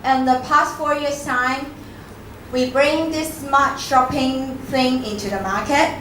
In the past 4 years' time, we bring this smart shopping thing into the market.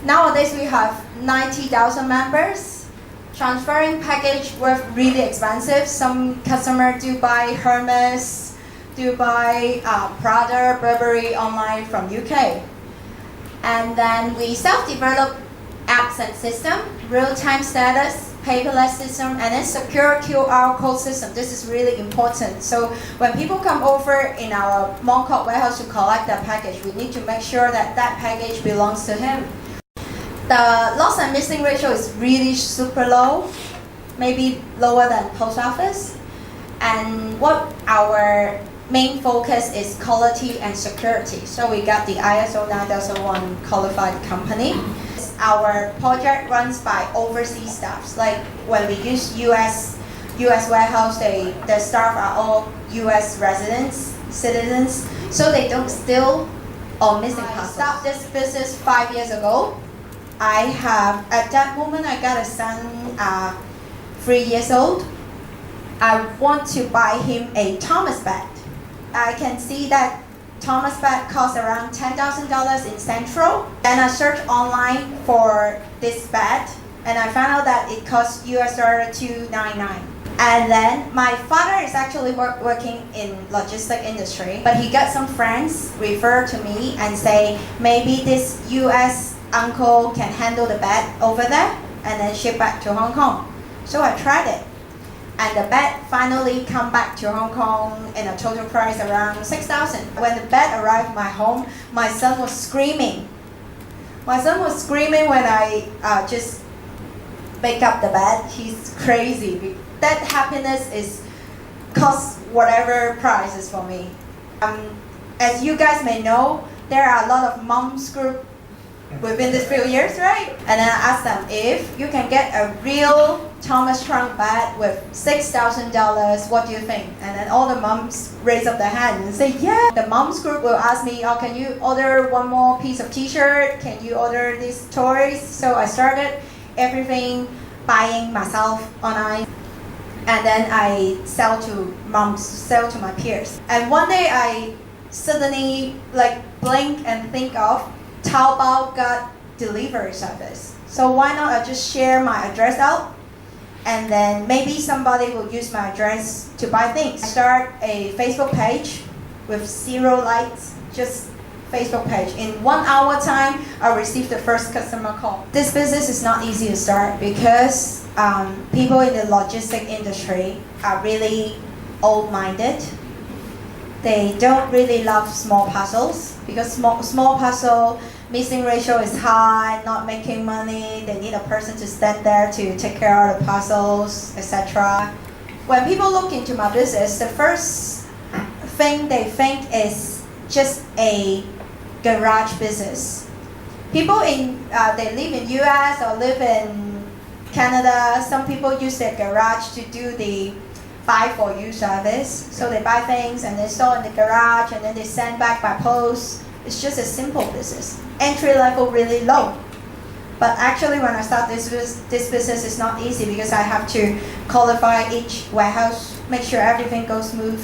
Nowadays, we have 90,000 members. Transferring package were really expensive. Some customers do buy Hermes, do buy Prada, Burberry online from UK. And then we self-develop apps and system, real-time status, paperless system, and then secure QR code system. This is really important. So when people come over in our Mong Kok warehouse to collect their package, we need to make sure that that package belongs to him. The loss and missing ratio is really super low, maybe lower than post office. And what our main focus is quality and security. So we got the ISO 9001 qualified company. Our project runs by overseas staffs. Like when we use US warehouse, the staff are all US residents, citizens, so they don't steal or missing parcels. I started this business 5 years ago. At that moment, I got a son, 3 years old. I want to buy him a Thomas bed. I can see that Thomas bed costs around $10,000 in Central. And I searched online for this bed, and I found out that it costs US $299. And then my father is actually working in logistic industry, but he got some friends refer to me and say maybe this US uncle can handle the bed over there and then ship back to Hong Kong. So I tried it. And the bed finally come back to Hong Kong in a total price around $6,000. When the bed arrived at my home, my son was screaming. My son was screaming when I just make up the bed. He's crazy. That happiness costs whatever price is for me. As you guys may know, there are a lot of moms group within these few years, right? And then I asked them, if you can get a real Thomas trunk bed with $6,000, what do you think? And then all the moms raise up their hand and say, yeah. The moms group will ask me, oh, can you order one more piece of t-shirt? Can you order these toys? So I started everything buying myself online. And then I sell to moms, sell to my peers. And one day I suddenly blink and think of Taobao got delivery service. So why not I just share my address out, and then maybe somebody will use my address to buy things. I start a Facebook page with 0 likes, just Facebook page. In 1 hour time, I received the first customer call. This business is not easy to start because people in the logistic industry are really old-minded. They don't really love small parcels because small parcel missing ratio is high, not making money. They need a person to stand there to take care of the parcels, etc. When people look into my business, the first thing they think is just a garage business. People they live in US or live in Canada. Some people use their garage to do the buy for you service. So they buy things and they store in the garage and then they send back by post. It's just a simple business. Entry level really low. But actually when I start this business is not easy because I have to qualify each warehouse, make sure everything goes smooth.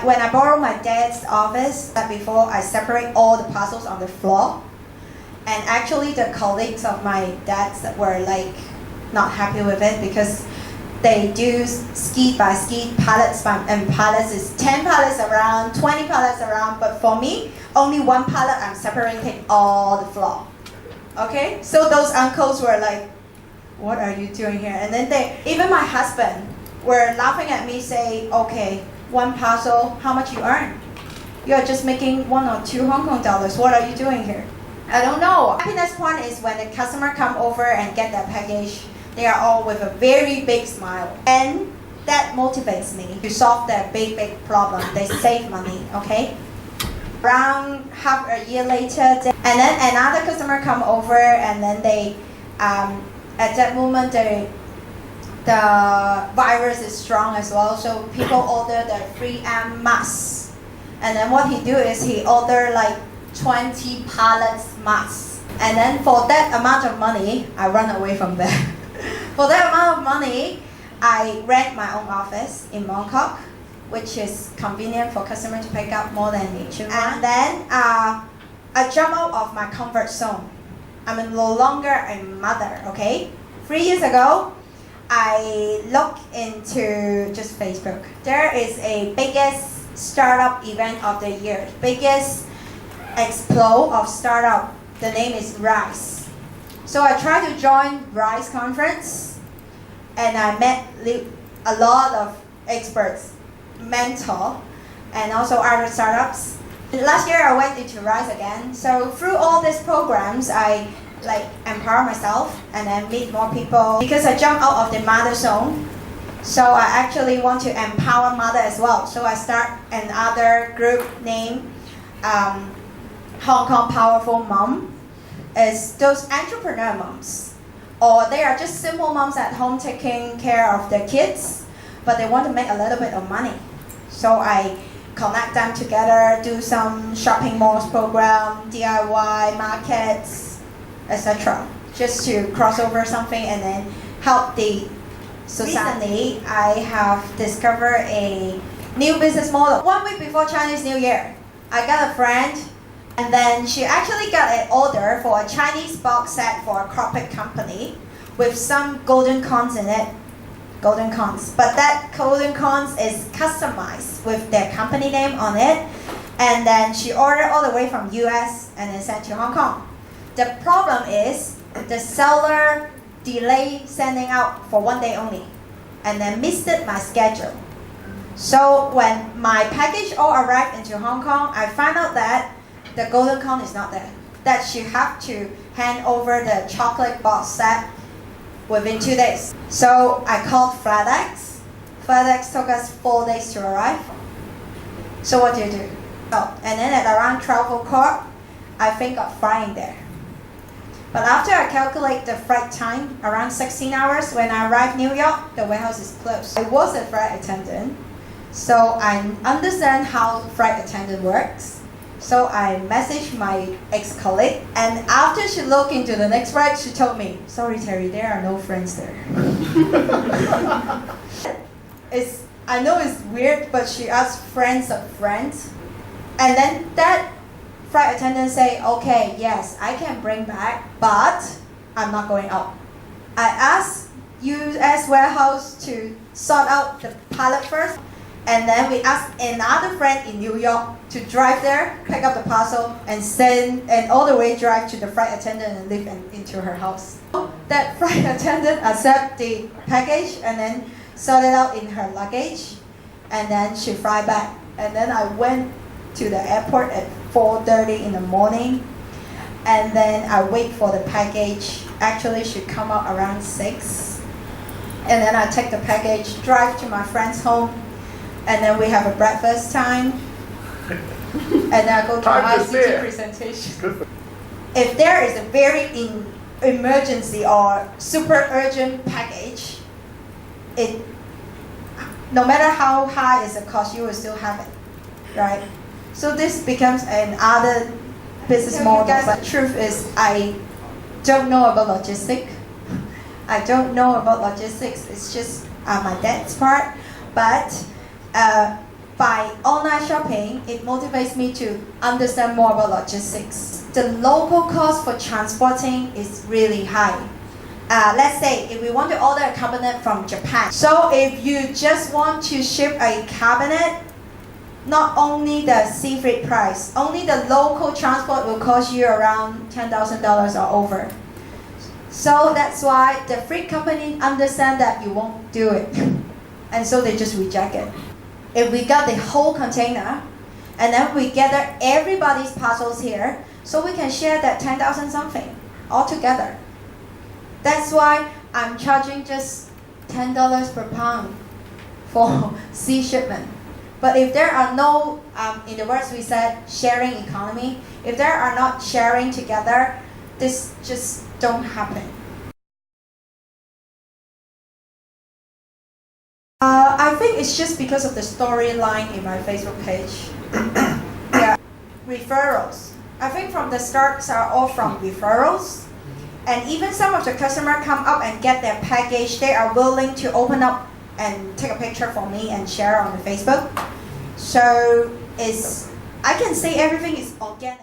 When I borrow my dad's office, before I separate all the parcels on the floor. And actually the colleagues of my dad's were not happy with it because they do skid by skid, pallets and pallets is 10 pallets around, 20 pallets around, but for me, only 1 pallet, I'm separating all the floor. Okay? So those uncles were like, what are you doing here? And then even my husband were laughing at me, say, okay, 1 parcel, how much you earn? You're just making 1 or 2 Hong Kong dollars. What are you doing here? I don't know. Happiness point is when the customer come over and get their package. They are all with a very big smile. And that motivates me to solve their big problem. They save money, okay? Around half a year later, and then another customer come over and then they, at that moment, the virus is strong as well. So people order the 3M masks. And then what he do is he order 20 pallets masks. And then for that amount of money, I run away from there. For that amount of money, I rent my own office in Mong Kok. which is convenient for customer to pick up more than the Asian one. And then I jump out of my comfort zone. I'm no longer a mother, okay? 3 years ago, I looked into just Facebook. There is a biggest startup event of the year, biggest explode of startup. The name is Rise. So I tried to join Rise conference, and I met a lot of experts, mentor, and also other startups. Last year I went into Rise again. So through all these programs, I empower myself and then meet more people. Because I jumped out of the mother zone, so I actually want to empower mother as well. So I start another group named Hong Kong Powerful Mom. It's those entrepreneur moms, or they are just simple moms at home taking care of their kids, but they want to make a little bit of money. So I connect them together, do some shopping malls program, DIY markets, etc. Just to cross over something and then help the society. Recently, I have discovered a new business model. 1 week before Chinese New Year, I got a friend, and then she actually got an order for a Chinese box set for a corporate company with some golden coins in it. Golden coins. But that golden coins is customized with their company name on it. And then she ordered all the way from US and then sent to Hong Kong. The problem is the seller delayed sending out for 1 day only and then missed my schedule. So when my package all arrived into Hong Kong, I found out that the golden coin is not there. That she have to hand over the chocolate box set within 2 days. So I called FedEx. FedEx took us 4 days to arrive. So what do? Oh, and then at around 12 o'clock, I think of flying there. But after I calculate the flight time, around 16 hours, when I arrived New York, the warehouse is closed. I was a flight attendant, so I understand how flight attendant works. So I messaged my ex-colleague, and after she looked into the next flight, she told me, "Sorry, Terry, there are no friends there." I know it's weird, but she asked friends of friends. And then that flight attendant say, "Okay, yes, I can bring back, but I'm not going out." I asked US warehouse to sort out the pallet first. And then we asked another friend in New York to drive there, pick up the parcel, and send, and all the way drive to the flight attendant and leave into her house. That flight attendant accept the package and then sort it out in her luggage, and then she fly back. And then I went to the airport at 4:30 in the morning, and then I wait for the package. Actually, she come out around 6, and then I take the package, drive to my friend's home. And then we have a breakfast time, and then I go to an ICT presentation. If there is a very emergency or super urgent package, no matter how high is the cost, you will still have it, right? So this becomes another business model. But the truth is, I don't know about logistics. I don't know about logistics. It's just my dad's part, but. By online shopping, it motivates me to understand more about logistics. The local cost for transporting is really high. Let's say if we want to order a cabinet from Japan. So if you just want to ship a cabinet, not only the sea freight price, only the local transport will cost you around $10,000 or over. So that's why the freight company understand that you won't do it. And so they just reject it. If we got the whole container, and then we gather everybody's parcels here, so we can share that 10,000 something all together. That's why I'm charging just $10 per pound for sea shipment. But if there are no, in the words we said, sharing economy, if there are not sharing together, this just don't happen. I think it's just because of the storyline in my Facebook page. Yeah, referrals. I think from the starts are all from referrals. And even some of the customers come up and get their package, they are willing to open up and take a picture for me and share on the Facebook. So I can say everything is organic.